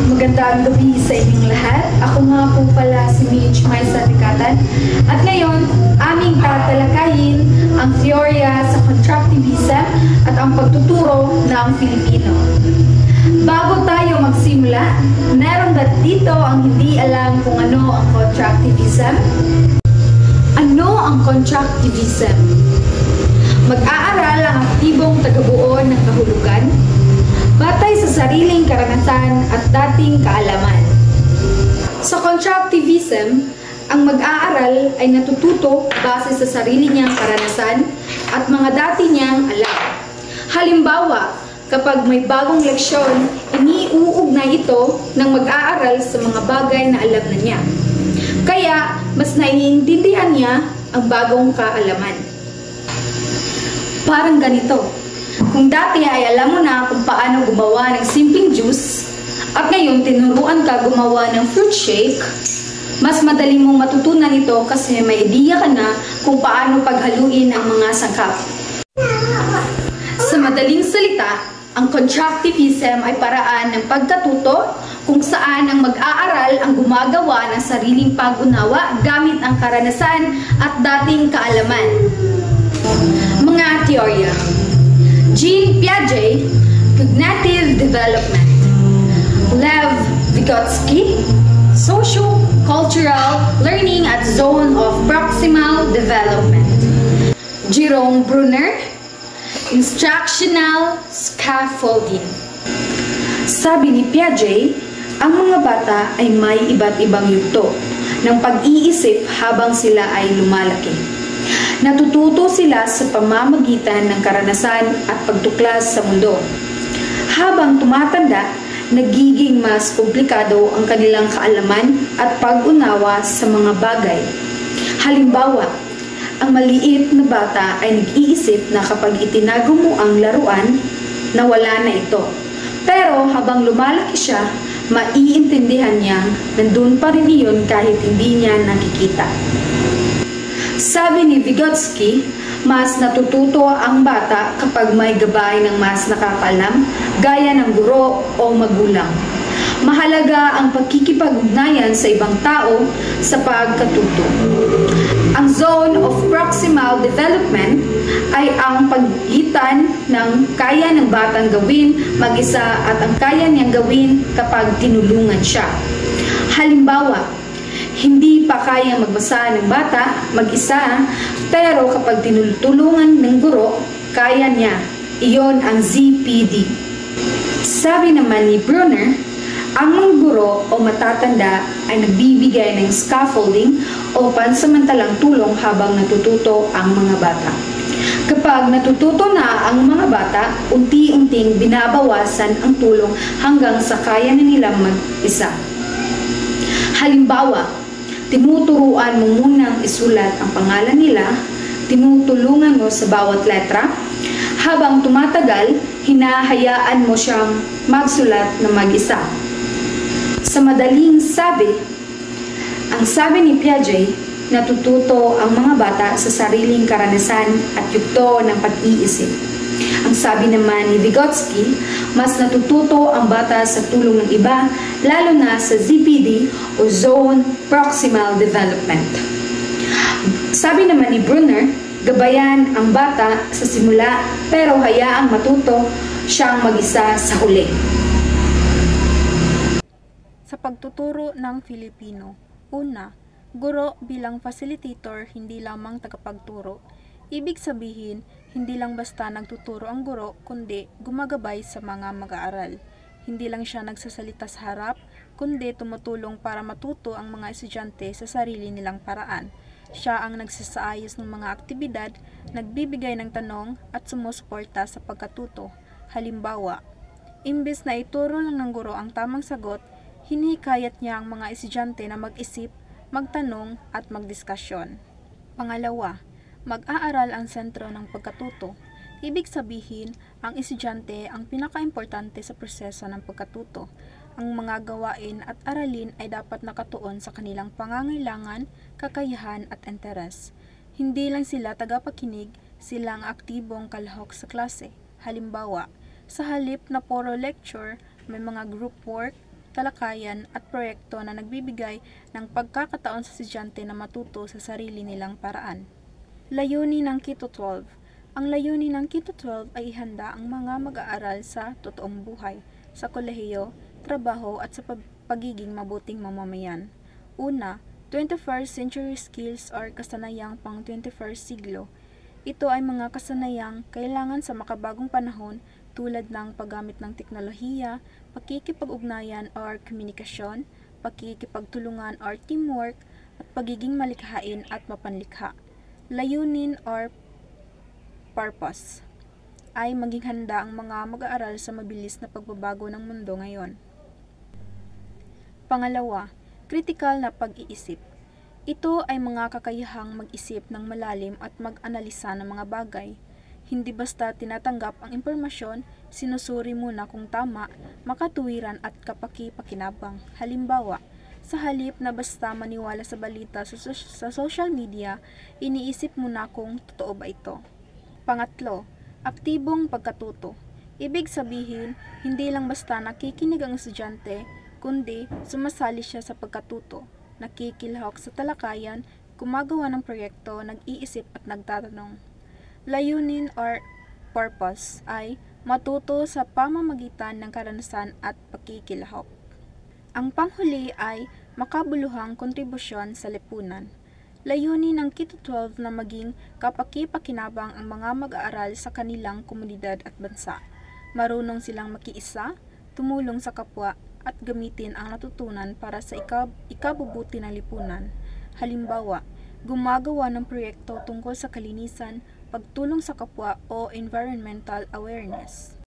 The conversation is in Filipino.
Magandang gabi sa inyong lahat. Ako nga po pala si Mitch Maisa Tikatan. At ngayon, aming tatalakayin ang teorya sa constructivism at ang pagtuturo ng Filipino. Bago tayo magsimula, meron ba dito ang hindi alam kung ano ang constructivism? Ano ang constructivism? Mag-aaral ang aktibong tagabuo ng kahulugan batay sa sariling karanasan at dating kaalaman. Sa constructivism, ang mag-aaral ay natututo base sa sarili niyang karanasan at mga dati niyang alam. Halimbawa, kapag may bagong leksyon, iniuugnay ito ng mag-aaral sa mga bagay na alam na niya. Kaya, mas naiintindihan niya ang bagong kaalaman. Parang ganito. Kung dati ay alam mo na kung paano gumawa ng simpleng juice, at ngayon tinuruan ka gumawa ng fruit shake, mas madali mong matutunan ito kasi may ideya ka na kung paano paghaluin ang mga sangkap. Sa madaling salita, ang constructivism ay paraan ng pagkatuto kung saan ang mag-aaral ang gumagawa ng sariling pag-unawa gamit ang karanasan at dating kaalaman. Mga teorya. Jean Piaget, Cognitive Development. Lev Vygotsky, Socio-Cultural Learning at Zone of Proximal Development. Jerome Bruner, Instructional Scaffolding. Sabi ni Piaget, ang mga bata ay may iba't ibang yugto ng pag-iisip habang sila ay lumalaki. Natututo sila sa pamamagitan ng karanasan at pagtuklas sa mundo. Habang tumatanda, nagiging mas komplikado ang kanilang kaalaman at pag-unawa sa mga bagay. Halimbawa, ang maliit na bata ay nag-iisip na kapag itinago mo ang laruan, nawala na ito. Pero habang lumalaki siya, maiintindihan niyang nandun pa rin iyon kahit hindi niya nakikita. Sabi ni Vygotsky, mas natututo ang bata kapag may gabay ng mas nakakaalam, gaya ng guro o magulang. Mahalaga ang pagkikipag-ugnayan sa ibang tao sa pagkatuto. Ang zone of proximal development ay ang pagitan ng kaya ng batang gawin mag-isa at ang kaya niyang gawin kapag tinulungan siya. Halimbawa, hindi pa kayang magbasa ng bata mag-isa, pero kapag tinutulungan ng guro, kaya niya. Iyon ang ZPD. Sabi naman ni Bruner, ang mga guro o matatanda ay nagbibigay ng scaffolding o pansamantalang tulong habang natututo ang mga bata. Kapag natututo na ang mga bata, unti-unting binabawasan ang tulong hanggang sa kaya na nilang mag-isa. Halimbawa, tinuturuan mo munang isulat ang pangalan nila, tinutulungan mo sa bawat letra, habang tumatagal, hinahayaan mo siyang magsulat na mag-isa. Sa madaling sabi, ang sabi ni Piaget, natututo ang mga bata sa sariling karanasan at yugto ng pag-iisip. Ang sabi naman ni Vygotsky, mas natututo ang bata sa tulong ng iba, lalo na sa ZPD o Zone Proximal Development. Sabi naman ni Bruner, gabayan ang bata sa simula pero hayaang matuto siyang mag-isa sa huli. Sa pagtuturo ng Filipino, una, guro bilang facilitator hindi lamang tagapagturo. Ibig sabihin, hindi lang basta nagtuturo ang guro, kundi gumagabay sa mga mag-aaral. Hindi lang siya nagsasalita sa harap, kundi tumutulong para matuto ang mga estudyante sa sarili nilang paraan. Siya ang nagsasaayos ng mga aktibidad, nagbibigay ng tanong at sumusuporta sa pagkatuto. Halimbawa, imbes na ituro lang ng guro ang tamang sagot, hinihikayat niya ang mga estudyante na mag-isip, magtanong at magdiskusyon. Pangalawa, mag-aaral ang sentro ng pagkatuto. Ibig sabihin, ang estudyante ang pinaka-importante sa proseso ng pagkatuto. Ang mga gawain at aralin ay dapat nakatuon sa kanilang pangangailangan, kakayahan at interes. Hindi lang sila tagapakinig, sila ang aktibong kalahok sa klase. Halimbawa, sa halip na puro lecture, may mga group work, talakayan at proyekto na nagbibigay ng pagkakataon sa estudyante na matuto sa sarili nilang paraan. Layunin ng Keto 12. Ang layunin ng Keto 12 ay ihanda ang mga mag-aaral sa totoong buhay, sa kolehiyo, trabaho at sa pagiging mabuting mamamayan. Una, 21st century skills or kasanayang pang 21st siglo. Ito ay mga kasanayang kailangan sa makabagong panahon tulad ng paggamit ng teknolohiya, pakikipag-ugnayan or komunikasyon, pakikipagtulungan or teamwork, at pagiging malikhain at mapanlikha. Layunin or purpose ay maging handa ang mga mag-aaral sa mabilis na pagbabago ng mundo ngayon. Pangalawa, kritikal na pag-iisip. Ito ay mga kakayahang mag-isip ng malalim at mag-analisa ng mga bagay. Hindi basta tinatanggap ang impormasyon, sinusuri muna kung tama, makatuwiran at kapaki-pakinabang. Halimbawa, sa halip na basta maniwala sa balita sa social media, iniisip muna kung totoo ba ito. Pangatlo, aktibong pagkatuto. Ibig sabihin, hindi lang basta nakikinig ang estudyante, kundi sumasali siya sa pagkatuto, nakikilahok sa talakayan, gumagawa ng proyekto, nag-iisip at nagtatanong. Layunin or purpose ay matuto sa pamamagitan ng karanasan at pakikilahok. Ang panghuli ay makabuluhang kontribusyon sa lipunan. Layunin ng Keto 12 na maging kapaki-pakinabang ang mga mag-aaral sa kanilang komunidad at bansa. Marunong silang makiisa, tumulong sa kapwa, at gamitin ang natutunan para sa ikabubuti ng lipunan. Halimbawa, gumagawa ng proyekto tungkol sa kalinisan, pagtulong sa kapwa o environmental awareness.